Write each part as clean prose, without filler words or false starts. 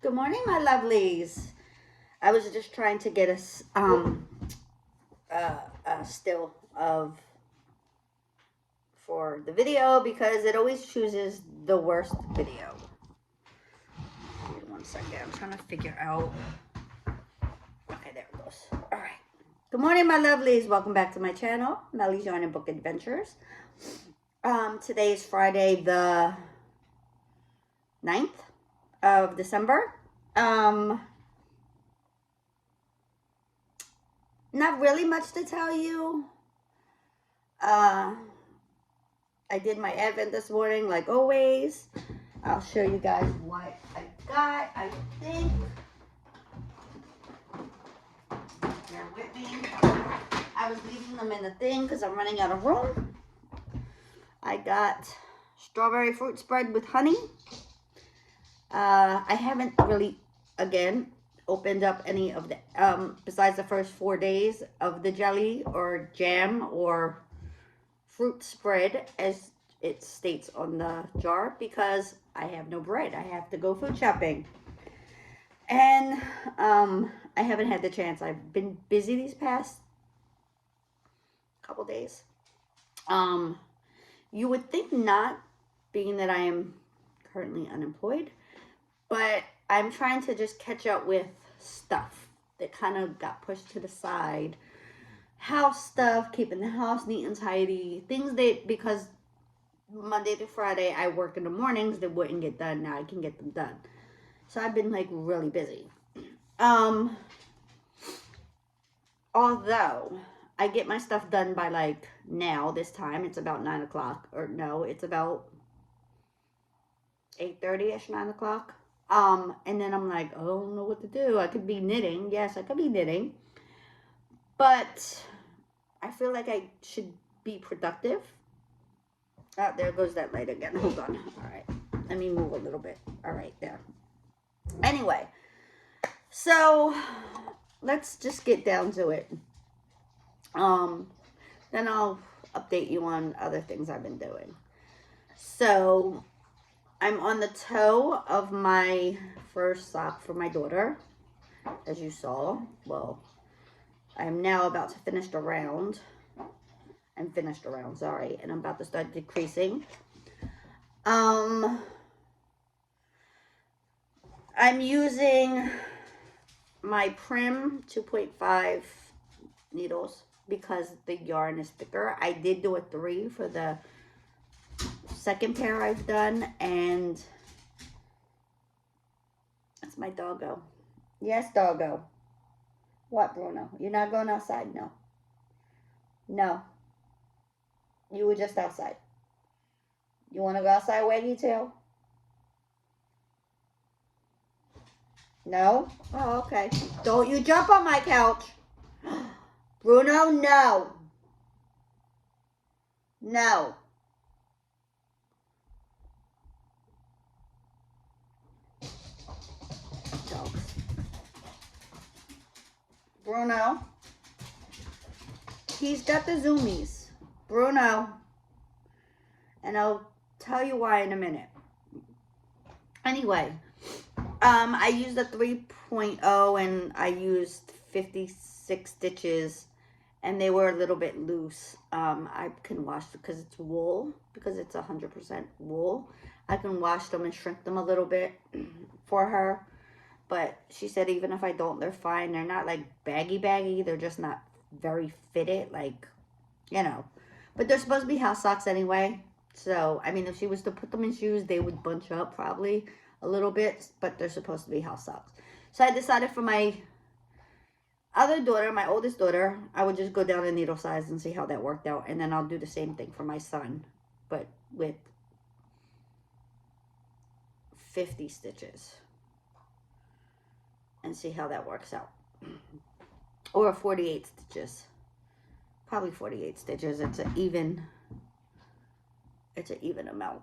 Good morning, my lovelies. I was just trying to get us a still of for the video because it always chooses the worst video. Wait 1 second. I'm trying to figure out. Okay, there it goes. All right. Good morning, my lovelies. Welcome back to my channel, Melly's Yarn and Book Adventures. Today is Friday the 9th of December. Not really much to tell you. I did my advent this morning, like always. I'll show you guys what I got. I think. Bear with me. I was leaving them in the thing because I'm running out of room. I got strawberry fruit spread with honey. I haven't really, again, opened up any of the, besides the first 4 days of the jelly or jam or fruit spread as it states on the jar because I have no bread. I have to go food shopping. And I haven't had the chance. I've been busy these past couple days. You would think not, being that I am currently unemployed, but I'm trying to just catch up with stuff that kind of got pushed to the side. House stuff, keeping the house neat and tidy. Things that, because Monday to Friday I work in the mornings, that wouldn't get done. Now I can get them done. So I've been like really busy. Although I get my stuff done by like now, this time, it's about 9 o'clock. Or no, it's about 8:30ish, 9 o'clock. And then I'm like, oh, I don't know what to do. I could be knitting. Yes, I could be knitting. But I feel like I should be productive. Oh, there goes that light again. Hold on. All right. Let me move a little bit. All right, there. Anyway, so let's just get down to it. Then I'll update you on other things I've been doing. So I'm on the toe of my first sock for my daughter, as you saw. Well, I'm now about to finish the round. I'm finished around, sorry, and I'm about to start decreasing. I'm using my Prim 2.5 needles because the yarn is thicker. I did do a 3 for the second pair I've done, and that's my doggo. Yes, doggo. What, Bruno? You're not going outside? No. No. You were just outside. You want to go outside, Waggy Tail? No? Oh, okay. Don't you jump on my couch. Bruno, no. No. Dogs. Bruno. He's got the zoomies. Bruno. And I'll tell you why in a minute. Anyway, I used a 3.0 and I used 56 stitches and they were a little bit loose. I can wash it because it's wool, because it's 100% wool. I can wash them and shrink them a little bit for her. But she said even if I don't, they're fine. They're not like baggy. They're just not very fitted, like, you know. But they're supposed to be house socks anyway. So, I mean, if she was to put them in shoes, they would bunch up probably a little bit. But they're supposed to be house socks. So I decided for my other daughter, my oldest daughter, I would just go down in needle size and see how that worked out. And then I'll do the same thing for my son, but with 50 stitches. And see how that works out. Or 48 stitches. Probably 48 stitches. It's an even amount.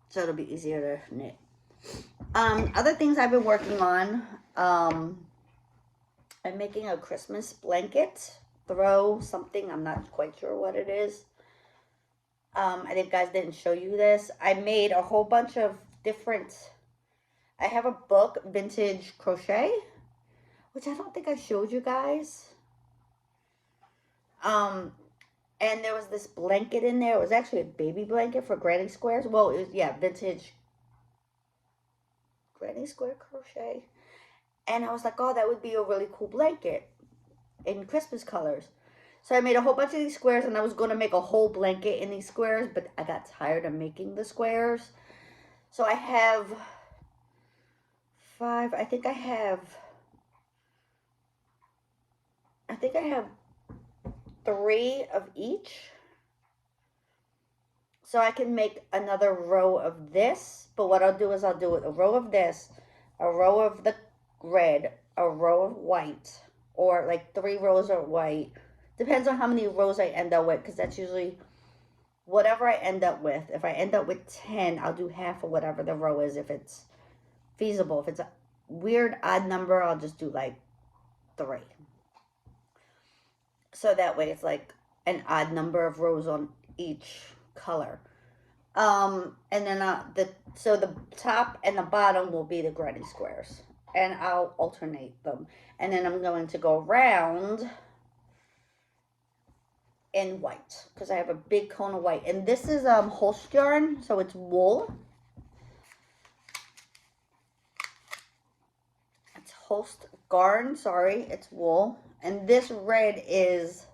So it'll be easier to knit. Other things I've been working on. I'm making a Christmas blanket. Throw something. I'm not quite sure what it is. I think guys didn't show you this. I made a whole bunch of different I have a book, Vintage Crochet, which I don't think I showed you guys. And there was this blanket in there. It was actually a baby blanket for Granny Squares. Well, it was, yeah, Vintage Granny Square Crochet. And I was like, oh, that would be a really cool blanket in Christmas colors. So I made a whole bunch of these squares, and I was going to make a whole blanket in these squares, but I got tired of making the squares. So I have 5, I think I have 3 of each. So I can make another row of this, but what I'll do is I'll do a row of this, a row of the red, a row of white, or like 3 rows of white. Depends on how many rows I end up with, because that's usually whatever I end up with. If I end up with 10, I'll do half of whatever the row is if it's feasible. If it's a weird odd number, I'll just do like 3. So that way it's like an odd number of rows on each color. And then so the top and the bottom will be the Granny Squares, and I'll alternate them. And then I'm going to go around in white, because I have a big cone of white. And this is Holst yarn, so it's wool. It's Holst garn, sorry, it's wool. And this red is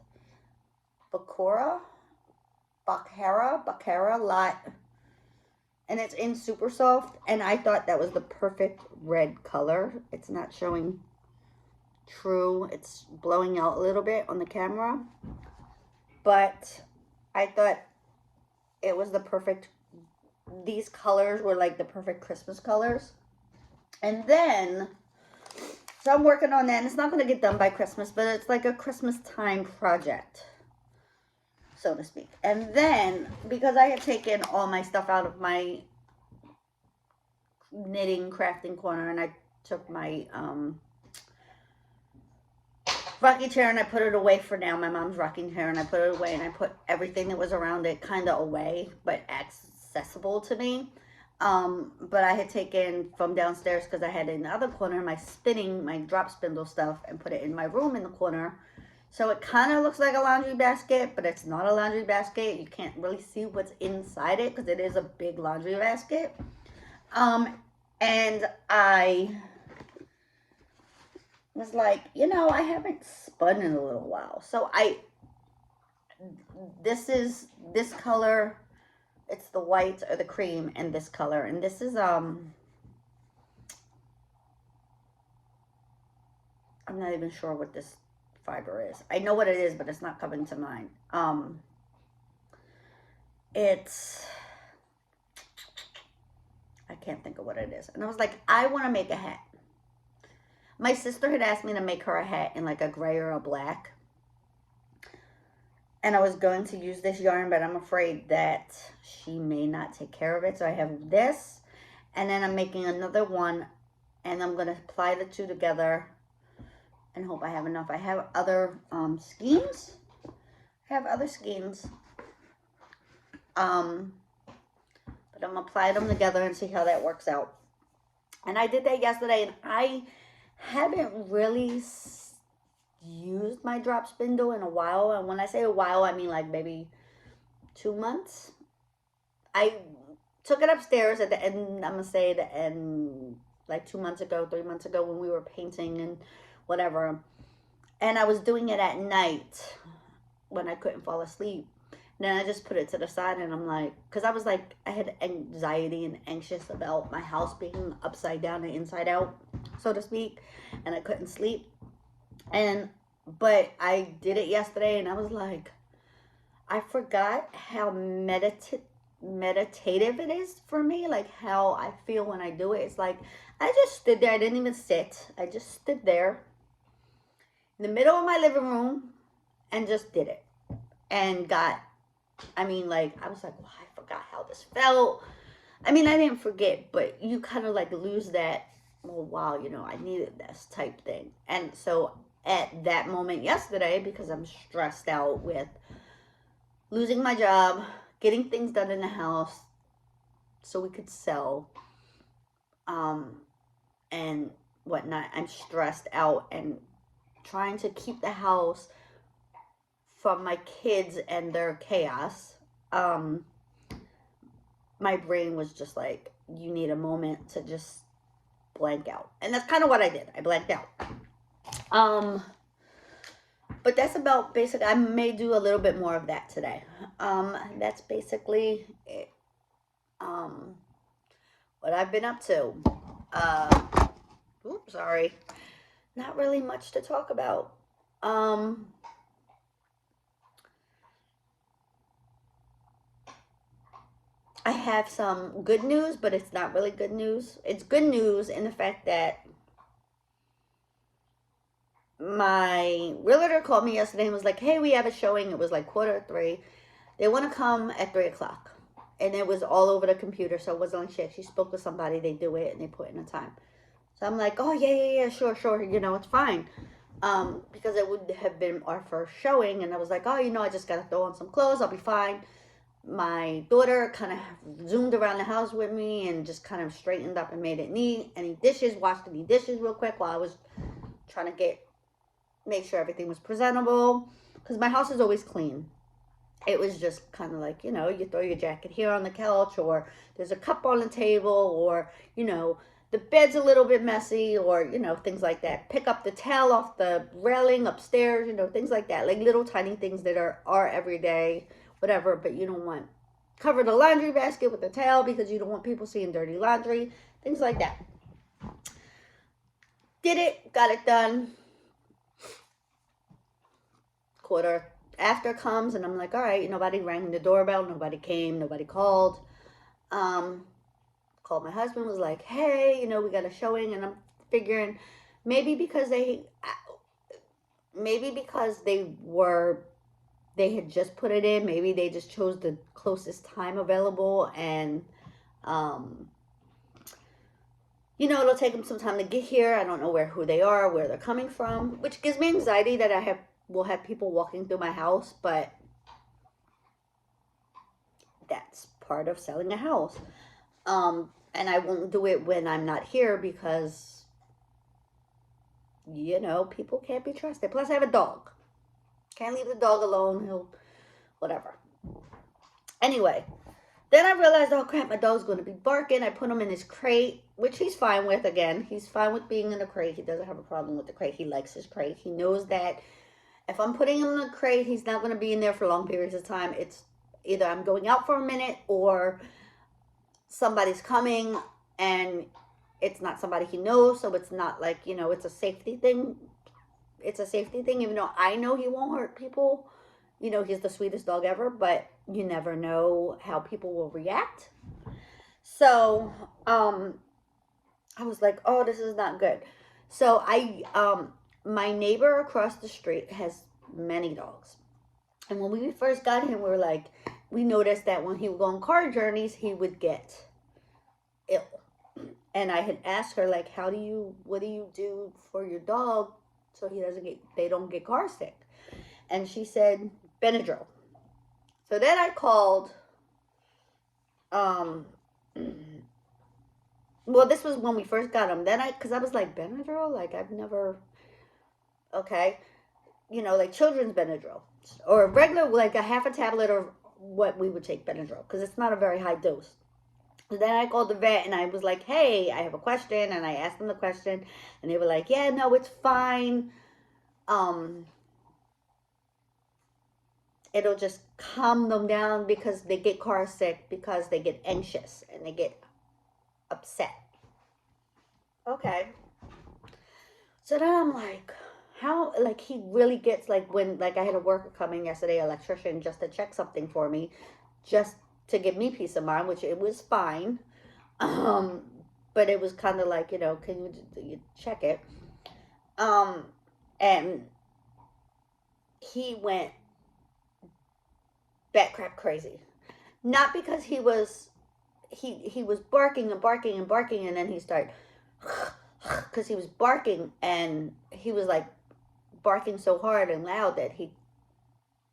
Baccara lot. And it's in super soft, and I thought that was the perfect red color. It's not showing true. It's blowing out a little bit on the camera. But I thought it was the perfect, these colors were like the perfect Christmas colors. And then, so I'm working on that, and it's not going to get done by Christmas, but it's like a Christmas time project, so to speak. And then, because I had taken all my stuff out of my knitting crafting corner, and I took my rocking chair and I put it away for now, my mom's rocking chair, and I put it away, and I put everything that was around it kind of away, but accessible to me. But I had taken from downstairs, because I had in the other corner my drop spindle stuff, and put it in my room in the corner. So it kind of looks like a laundry basket, but it's not a laundry basket. You can't really see what's inside it, because it is a big laundry basket. And I was like, I haven't spun in a little while. So this color, it's the white or the cream, and this color. And this is, I'm not even sure what this fiber is. I know what it is, but it's not coming to mind. I can't think of what it is. And I was like, I want to make a hat. My sister had asked me to make her a hat in like a gray or a black. And I was going to use this yarn, but I'm afraid that she may not take care of it. So I have this, and then I'm making another one, and I'm going to apply the two together and hope I have enough. I have other skeins. But I'm going to apply them together and see how that works out. And I did that yesterday, and I haven't really used my drop spindle in a while. And when I say a while, I mean like maybe 2 months. I took it upstairs at the end, I'm going to say the end, like 2 months ago, 3 months ago, when we were painting and whatever. And I was doing it at night when I couldn't fall asleep. Then I just put it to the side, and I'm like, because I was like, I had anxiety and anxious about my house being upside down and inside out, so to speak, and I couldn't sleep. But I did it yesterday, and I was like, I forgot how meditative it is for me, like how I feel when I do it. It's like, I just stood there. I didn't even sit. I just stood there in the middle of my living room and just did it. And I was like, well, I forgot how this felt. I mean, I didn't forget, but you kind of like lose that, oh, wow, I needed this type thing. And so at that moment yesterday, because I'm stressed out with losing my job, getting things done in the house so we could sell, and whatnot. I'm stressed out and trying to keep the house from my kids and their chaos. Um, my brain was just like, you need a moment to just blank out. And that's kind of what I did. I blanked out. But that's about basic. I may do a little bit more of that today. That's basically it. What I've been up to. Oops, sorry. Not really much to talk about. I have some good news, but it's not really good news. It's good news in the fact that my realtor called me yesterday and was like, hey, we have a showing. It was like 2:45. They want to come at 3 o'clock. And it was all over the computer, so it wasn't like she actually spoke with somebody. They do it and they put in a time. So I'm like, oh, yeah, sure. You know, it's fine. Because it would have been our first showing. And I was like, oh, you know, I just got to throw on some clothes. I'll be fine. My daughter kind of zoomed around the house with me and just kind of straightened up and made it neat. Washed any dishes real quick while I was trying to make sure everything was presentable. Because my house is always clean. It was just kind of like, you know, you throw your jacket here on the couch, or there's a cup on the table, or, you know, the bed's a little bit messy, or, you know, things like that. Pick up the towel off the railing upstairs, you know, things like that. Like little tiny things that are everyday, whatever, but you don't want. Cover the laundry basket with a towel because you don't want people seeing dirty laundry. Things like that. Did it. Got it done. Quarter after comes, and I'm like, all right, nobody rang the doorbell, nobody came, nobody called. Called my husband, was like, hey, you know, we got a showing, and I'm figuring maybe because they had just put it in, maybe they just chose the closest time available, and you know, it'll take them some time to get here. I don't know who they are, where they're coming from, which gives me anxiety that will have people walking through my house, but that's part of selling a house. And I won't do it when I'm not here because, you know, people can't be trusted. Plus, I have a dog. Can't leave the dog alone. Whatever. Anyway, then I realized, oh crap, my dog's going to be barking. I put him in his crate, which he's fine with. Again, he's fine with being in the crate. He doesn't have a problem with the crate. He likes his crate. He knows that if I'm putting him in a crate, he's not going to be in there for long periods of time. It's either I'm going out for a minute or somebody's coming, and it's not somebody he knows, so it's not like, you know, it's a safety thing. It's a safety thing, even though I know he won't hurt people. You know, he's the sweetest dog ever, but you never know how people will react. So, I was like, oh, this is not good. So my neighbor across the street has many dogs. And when we first got him, we noticed that when he would go on car journeys, he would get ill. And I had asked her, like, what do you do for your dog so they don't get car sick? And she said, Benadryl. So then I called, well, this was when we first got him. Because I was like, Benadryl? Like, I've never, okay. You know, like children's Benadryl. Or regular, like a half a tablet or what we would take Benadryl. Because it's not a very high dose. So then I called the vet and I was like, hey, I have a question. And I asked them the question. And they were like, yeah, no, it's fine. It'll just calm them down because they get car sick, because they get anxious and they get upset. Okay. So then I'm like, how, like, he really gets, like, when, like, I had a worker coming yesterday, electrician, just to check something for me, just to give me peace of mind, which it was fine. But it was kind of like, you know, can you check it? And he went bat crap crazy. Not because he was barking and barking and barking, and then he started, because he was barking, and he was like barking so hard and loud that he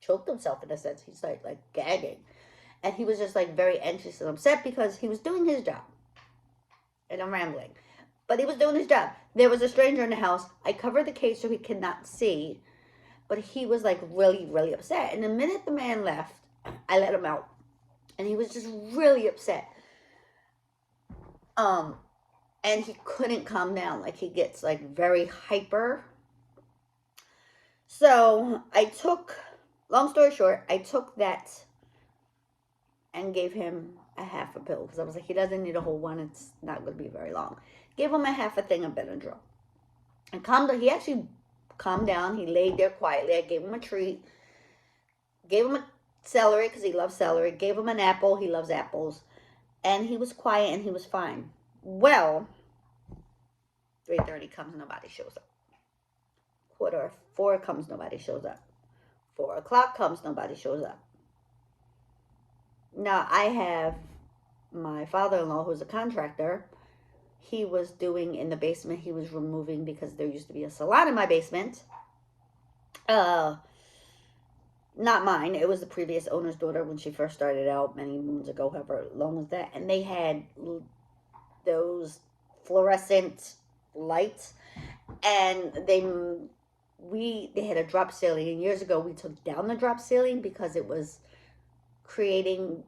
choked himself in a sense. He started like gagging, and he was just like very anxious and upset because he was doing his job. And I'm rambling. But he was doing his job. There was a stranger in the house. I covered the cage so he could not see. But he was like really, really upset. And the minute the man left, I let him out. And he was just really upset. And he couldn't calm down. Like, he gets like very hyper. So I took, long story short, I took that and gave him a half a pill. Because I was like, he doesn't need a whole one. It's not going to be very long. Gave him a half a thing of Benadryl. And calmed down. He actually calmed down. He laid there quietly. I gave him a treat. Gave him a celery because he loves celery. Gave him an apple. He loves apples. And he was quiet and he was fine. Well, 3:30 comes, nobody shows up. 4:45 comes, nobody shows up. 4 o'clock comes, nobody shows up. Now, I have my father-in-law, who's a contractor. He was doing in the basement, he was removing, because there used to be a salon in my basement. Not mine. It was the previous owner's daughter when she first started out many moons ago, however long as that. And they had those fluorescent lights, and they had a drop ceiling. And years ago, we took down the drop ceiling because it was creating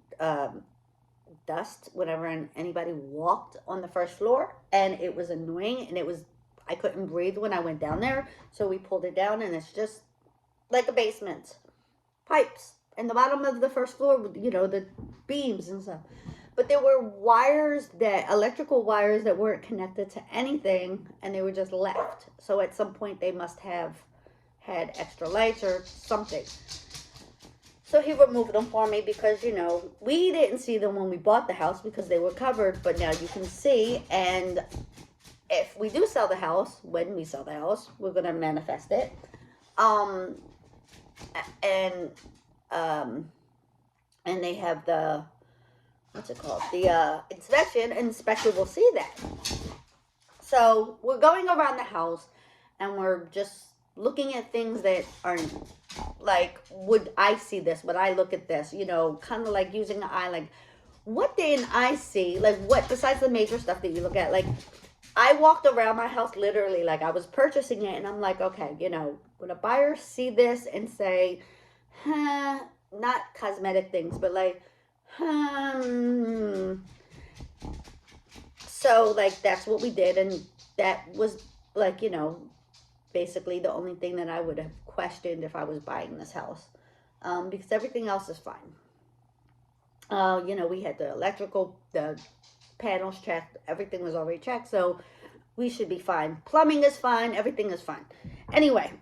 dust whenever anybody walked on the first floor, and it was annoying, and I couldn't breathe when I went down there. So we pulled it down, and it's just like a basement. Pipes in the bottom of the first floor, you know, the beams and stuff. But there were electrical wires that weren't connected to anything, and they were just left. So at some point they must have had extra lights or something. So he removed them for me because, you know, we didn't see them when we bought the house because they were covered, but now you can see. And if we do sell the house, when we sell the house, we're going to manifest it. And they have the, what's it called? The inspection, and inspector will see that. So we're going around the house and we're just looking at things that are like, would I see this? Would I look at this? You know, kind of like using an eye, like, what didn't I see? Like, what, besides the major stuff that you look at? Like, I walked around my house literally like I was purchasing it, and I'm like, okay, you know, would a buyer see this and say, not cosmetic things, but like, So, like, that's what we did, and that was, like, you know, basically the only thing that I would have questioned if I was buying this house, because everything else is fine. You know, we had the panels checked, everything was already checked, so we should be fine. Plumbing is fine, everything is fine. Anyway,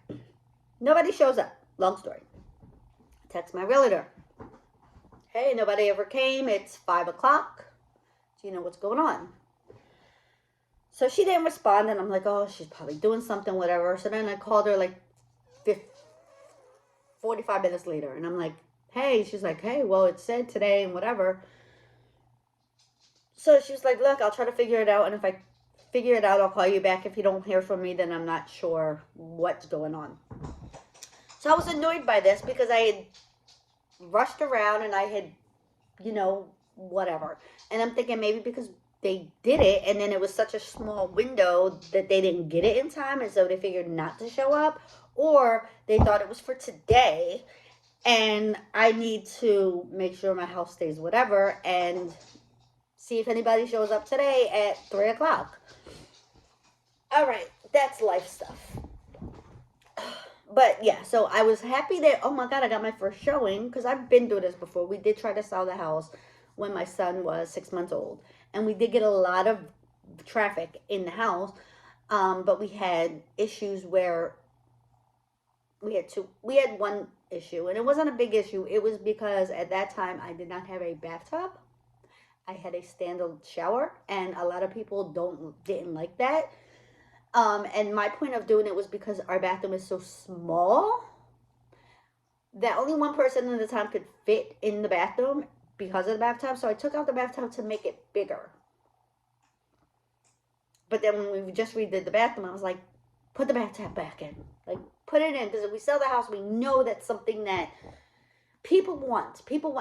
nobody shows up. Long story. Text my realtor. Hey, nobody ever came. It's 5 o'clock. Do you know what's going on? So she didn't respond, and I'm like, oh, she's probably doing something, whatever. So then I called her like 45 minutes later, and I'm like, hey, she's like, hey, well, it said today and whatever. So she's like, look, I'll try to figure it out, and if I figure it out, I'll call you back. If you don't hear from me, then I'm not sure what's going on. So I was annoyed by this because I had rushed around and I had, you know, whatever. And I'm thinking maybe because they did it and then it was such a small window that they didn't get it in time, and so they figured not to show up, or they thought it was for today and I need to make sure my house stays whatever and see if anybody shows up today at 3 o'clock. All right, that's life stuff. But yeah, so I was happy that, oh my God, I got my first showing, because I've been through this before. We did try to sell the house when my son was 6 months old, and we did get a lot of traffic in the house, but we had issues where we had one issue, and it wasn't a big issue. It was because at that time I did not have a bathtub. I had a standard shower, and a lot of people didn't like that. And my point of doing it was because our bathroom is so small that only one person at a time could fit in the bathroom because of the bathtub. So I took out the bathtub to make it bigger. But then when we just redid the bathroom, I was like, put the bathtub back in. Like, put it in, because if we sell the house, we know that's something that People want,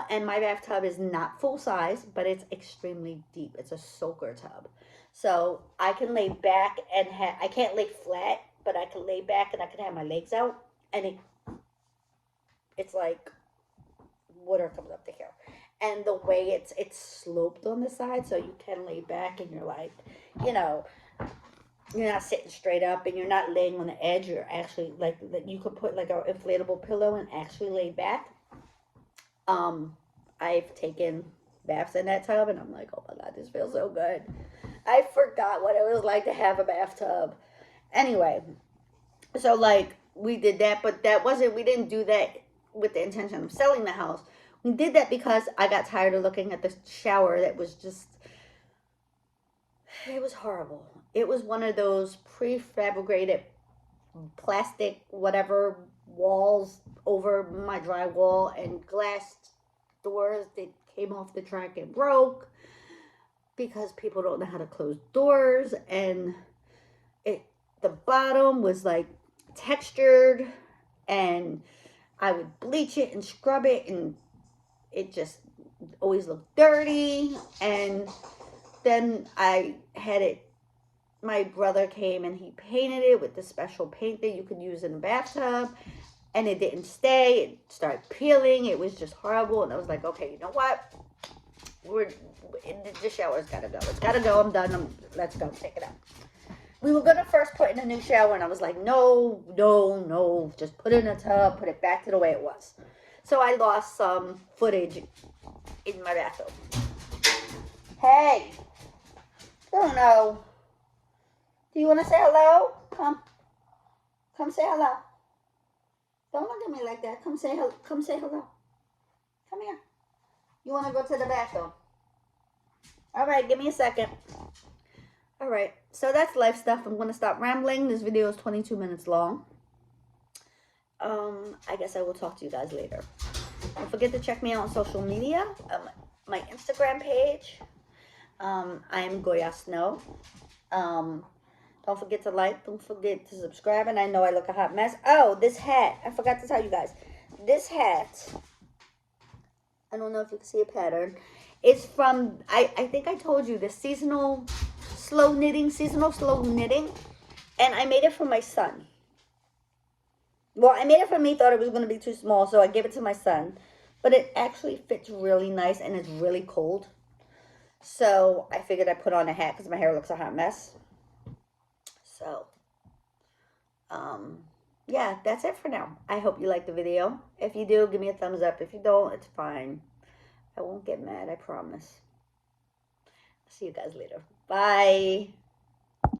and my bathtub is not full size, but it's extremely deep. It's a soaker tub. So I can lay back and I can't lay flat, but I can lay back and I can have my legs out, and it's like water comes up to here. And the way it's sloped on the side, so you can lay back and you're like, you know, you're not sitting straight up and you're not laying on the edge. You're actually like, you could put like an inflatable pillow and actually lay back. I've taken baths in that tub and I'm like, oh my God, this feels so good. I forgot what it was like to have a bathtub. Anyway, so like we did that, but we didn't do that with the intention of selling the house. We did that because I got tired of looking at the shower that was just, it was horrible. It was one of those prefabricated plastic whatever walls over my drywall and glass doors that came off the track and broke because people don't know how to close doors, and the bottom was like textured, and I would bleach it and scrub it and it just always looked dirty. And then I had it, my brother came and he painted it with the special paint that you could use in a bathtub, and it didn't stay. It started peeling. It was just horrible. And I was like, okay, you know what? The shower's gotta go. It's gotta go. I'm done. Let's go. Take it out. We were gonna first put in a new shower, and I was like, no, just put it in a tub, put it back to the way it was. So I lost some footage in my bathroom. Hey, Bruno, do you want to say hello? Come say hello. Don't look at me like that. Come say hello. Come here. You want to go to the bathroom? All right, give me a second. All right, so that's life stuff. I'm going to stop rambling. This video is 22 minutes long. I guess I will talk to you guys later. Don't forget to check me out on social media. My Instagram page. I'm Goya Snow. Don't forget to like. Don't forget to subscribe. And I know I look a hot mess. Oh, this hat. I forgot to tell you guys. This hat. I don't know if you can see a pattern. It's from, I think I told you, the seasonal slow knitting. And I made it for my son. Well, I made it for me, thought it was going to be too small, so I gave it to my son. But it actually fits really nice, and it's really cold. So I figured I'd put on a hat because my hair looks a hot mess. So, yeah, that's it for now. I hope you liked the video. If you do, give me a thumbs up. If you don't, it's fine. I won't get mad, I promise. See you guys later. Bye.